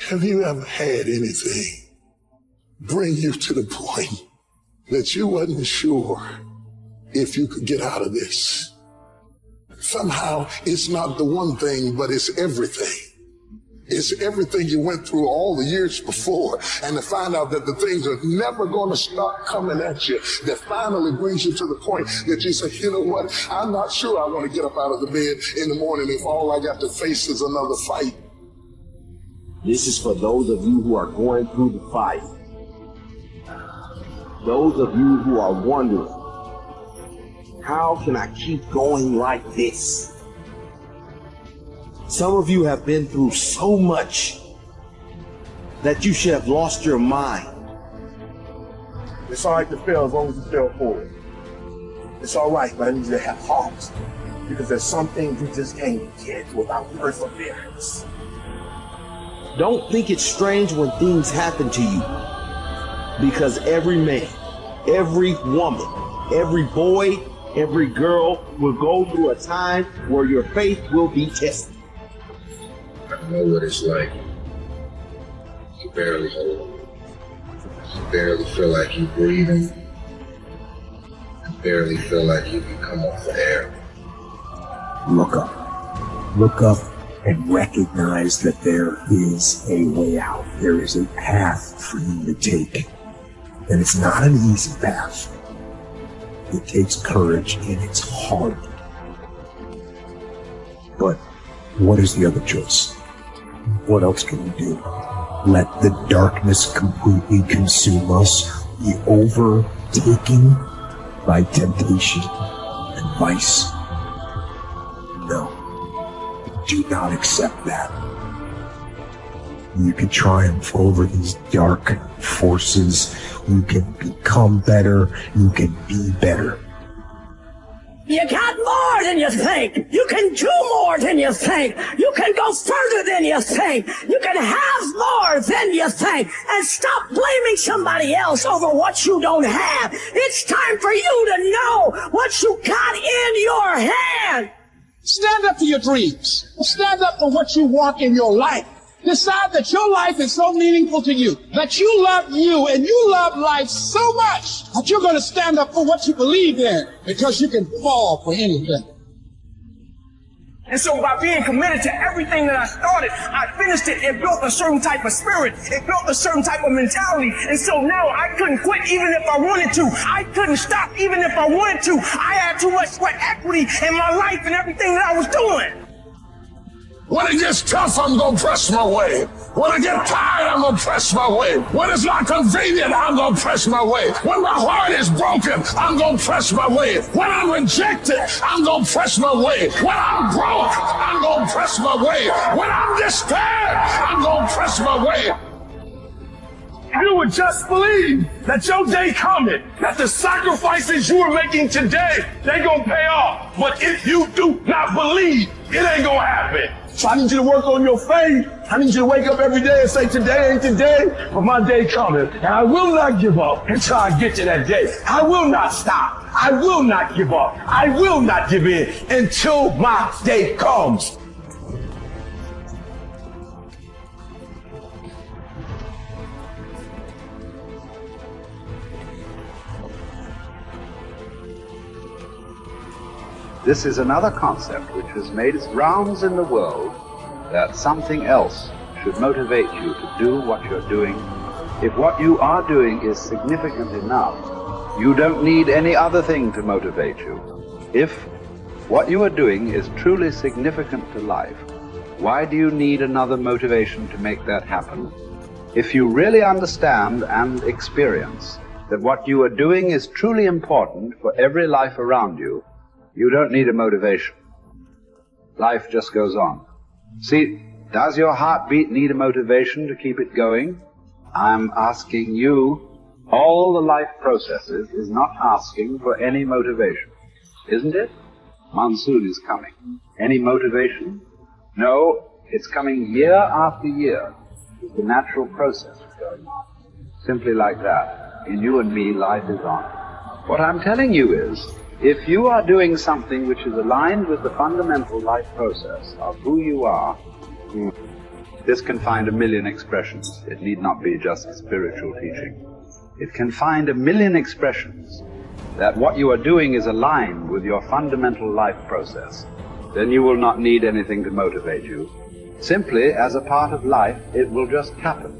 Have you ever had anything bring you to the point that you wasn't sure if you could get out of this? Somehow it's not the one thing, but it's everything. It's everything you went through all the years before, and to find out that the things are never going to stop coming at you, that finally brings you to the point that you say, you know what, I'm not sure I want to get up out of the bed in the morning if all I got to face is another fight. This is for those of you who are going through the fight. Those of you who are wondering, how can I keep going like this? Some of you have been through so much that you should have lost your mind. It's all right to fail as long as you fail forward. It's all right, but I need you to have heart, because there's some things you just can't get without perseverance. Don't think it's strange when things happen to you, because every man, every woman, every boy, every girl will go through a time where your faith will be tested. I know what it's like to barely hold, to barely feel like you're breathing, to barely feel like you can come off the air. Look up. Look up and recognize that there is a way out. There is a path for you to take. And it's not an easy path. It takes courage and it's hard. But what is the other choice? What else can we do? Let the darkness completely consume us, be overtaken by temptation and vice? No. Do not accept that. You can triumph over these dark forces. You can become better. You can be better. You got more than you think. You can do more than you think. You can go further than you think. You can have more than you think. And stop blaming somebody else over what you don't have. It's time for you to know what you got in your hand. Stand up for your dreams. Stand up for what you want in your life. Decide that your life is so meaningful to you, that you love you and you love life so much that you're going to stand up for what you believe in, because you can fall for anything. And so by being committed to everything that I started, I finished it and built a certain type of spirit. It built a certain type of mentality. And so now I couldn't quit even if I wanted to. I couldn't stop even if I wanted to. I had too much sweat equity in my life and everything that I was doing. When it gets tough, I'm going to press my way. When I get tired, I'm going to press my way. When it's not convenient, I'm going to press my way. When my heart is broken, I'm going to press my way. When I'm rejected, I'm going to press my way. When I'm broke, I'm going to press my way. When I'm despaired, I'm going to press my way. You would just believe that your day coming, that the sacrifices you are making today, they gonna pay off. But if you do not believe, it ain't gonna happen. So I need you to work on your faith. I need you to wake up every day and say, today ain't today, but my day coming. And I will not give up until I get to that day. I will not stop. I will not give up. I will not give in until my day comes. This is another concept which has made its rounds in the world, that something else should motivate you to do what you're doing. If what you are doing is significant enough, you don't need any other thing to motivate you. If what you are doing is truly significant to life, why do you need another motivation to make that happen? If you really understand and experience that what you are doing is truly important for every life around you, you don't need a motivation. Life just goes on. See, does your heartbeat need a motivation to keep it going? I'm asking you, all the life processes is not asking for any motivation, isn't it? Monsoon is coming. Any motivation? No, it's coming year after year. It's the natural process going on. Simply like that. In you and me, life is on. What I'm telling you is, if you are doing something which is aligned with the fundamental life process of who you are, This can find a million expressions. It need not be just spiritual teaching. It can find a million expressions that what you are doing is aligned with your fundamental life process. Then you will not need anything to motivate you. Simply, as a part of life, it will just happen.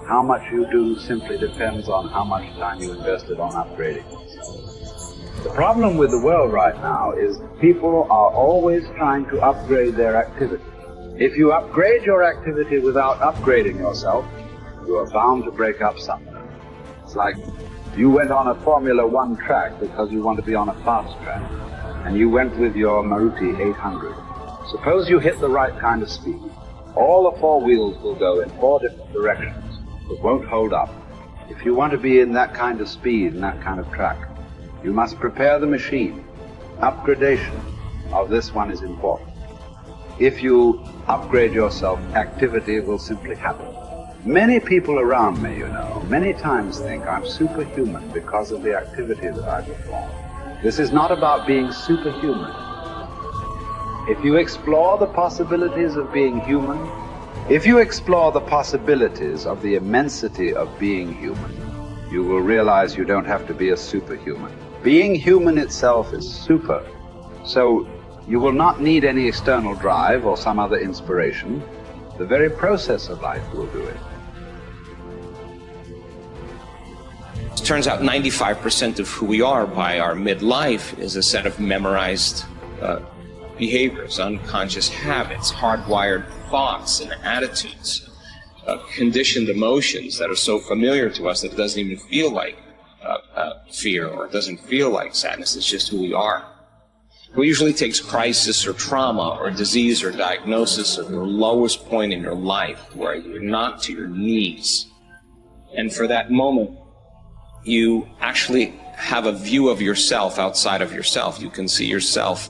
How much you do simply depends on how much time you invested on upgrading yourself. The problem with the world right now is people are always trying to upgrade their activity. If you upgrade your activity without upgrading yourself, you are bound to break up somewhere. It's like you went on a Formula One track because you want to be on a fast track, and you went with your Maruti 800. Suppose you hit the right kind of speed. All the four wheels will go in four different directions. It won't hold up. If you want to be in that kind of speed and that kind of track, you must prepare the machine. Upgradation of this one is important. If you upgrade yourself, activity will simply happen. Many people around me, many times think I'm superhuman because of the activity that I perform. This is not about being superhuman. If you explore the possibilities of being human, if you explore the possibilities of the immensity of being human, you will realize you don't have to be a superhuman. Being human itself is super. So you will not need any external drive or some other inspiration. The very process of life will do it. It turns out 95% of who we are by our midlife is a set of memorized behaviors, unconscious habits, hardwired thoughts and attitudes, conditioned emotions that are so familiar to us that it doesn't even feel like fear, or it doesn't feel like sadness. It's just who we are. It usually takes crisis or trauma or disease or diagnosis or your lowest point in your life where you're knocked to your knees. And for that moment, you actually have a view of yourself outside of yourself. You can see yourself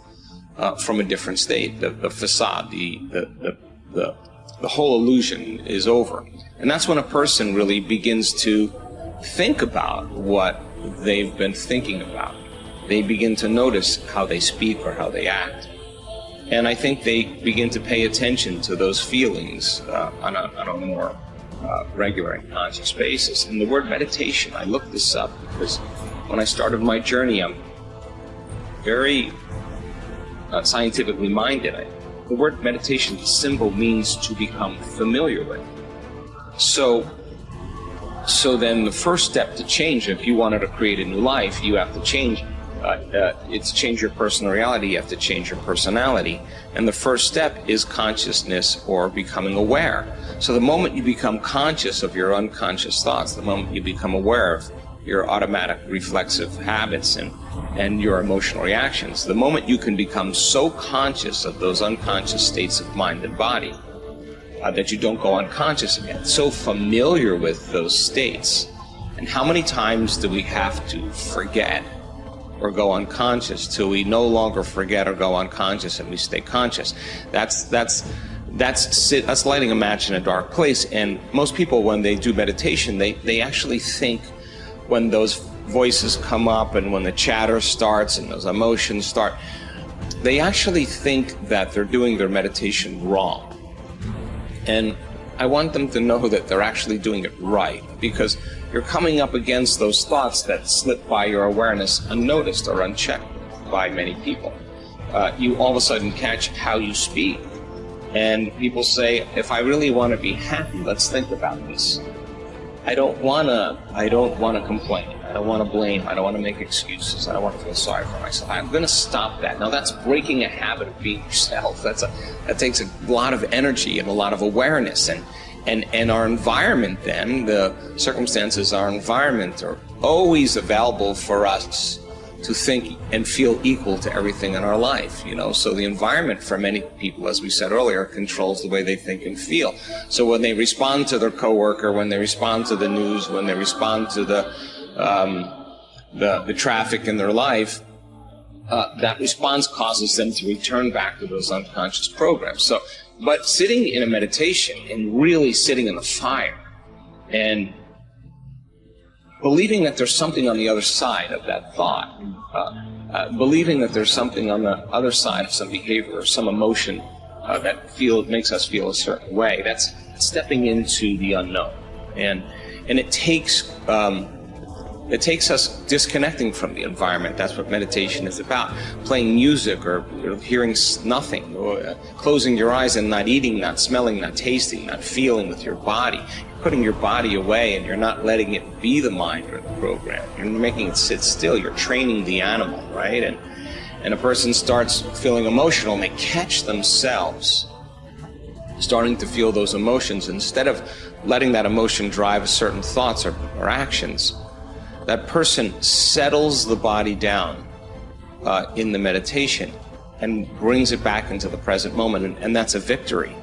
from a different state. The facade, the whole illusion is over. And that's when a person really begins to think about what they've been thinking about. They begin to notice how they speak or how they act. And I think they begin to pay attention to those feelings on a more regular and conscious basis. And the word meditation, I looked this up because when I started my journey, I'm very scientifically minded. The word meditation, the symbol means to become familiar with. So then the first step to change, if you wanted to create a new life, you have to change. It's change your personal reality, you have to change your personality. And the first step is consciousness or becoming aware. So the moment you become conscious of your unconscious thoughts, the moment you become aware of your automatic reflexive habits and your emotional reactions, the moment you can become so conscious of those unconscious states of mind and body that you don't go unconscious again, so familiar with those states. And how many times do we have to forget or go unconscious till we no longer forget or go unconscious and we stay conscious? That's lighting a match in a dark place. And most people, when they do meditation, they actually think, when those voices come up and when the chatter starts and those emotions start, they actually think that they're doing their meditation wrong. And I want them to know that they're actually doing it right, because you're coming up against those thoughts that slip by your awareness unnoticed or unchecked by many people. You all of a sudden catch how you speak. And people say, if I really want to be happy, let's think about this. I don't want to complain. I don't want to blame. I don't want to make excuses. I don't want to feel sorry for myself. I'm going to stop that. Now that's breaking a habit of being yourself. That takes a lot of energy and a lot of awareness. And our environment then, the circumstances, our environment are always available for us to think and feel equal to everything in our life, So the environment for many people, as we said earlier, controls the way they think and feel. So when they respond to their coworker, when they respond to the news, when they respond to the traffic in their life, that response causes them to return back to those unconscious programs. But sitting in a meditation and really sitting in the fire and believing that there's something on the other side of that thought, believing that there's something on the other side of some behavior or some emotion that makes us feel a certain way. That's stepping into the unknown, and it takes us disconnecting from the environment. That's what meditation is about. Playing music or hearing nothing, or closing your eyes and not eating, not smelling, not tasting, not feeling with your body. You're putting your body away and you're not letting it be the mind or the program. You're making it sit still. You're training the animal, right? And a person starts feeling emotional and they catch themselves starting to feel those emotions. Instead of letting that emotion drive certain thoughts or actions, that person settles the body down in the meditation and brings it back into the present moment, and that's a victory.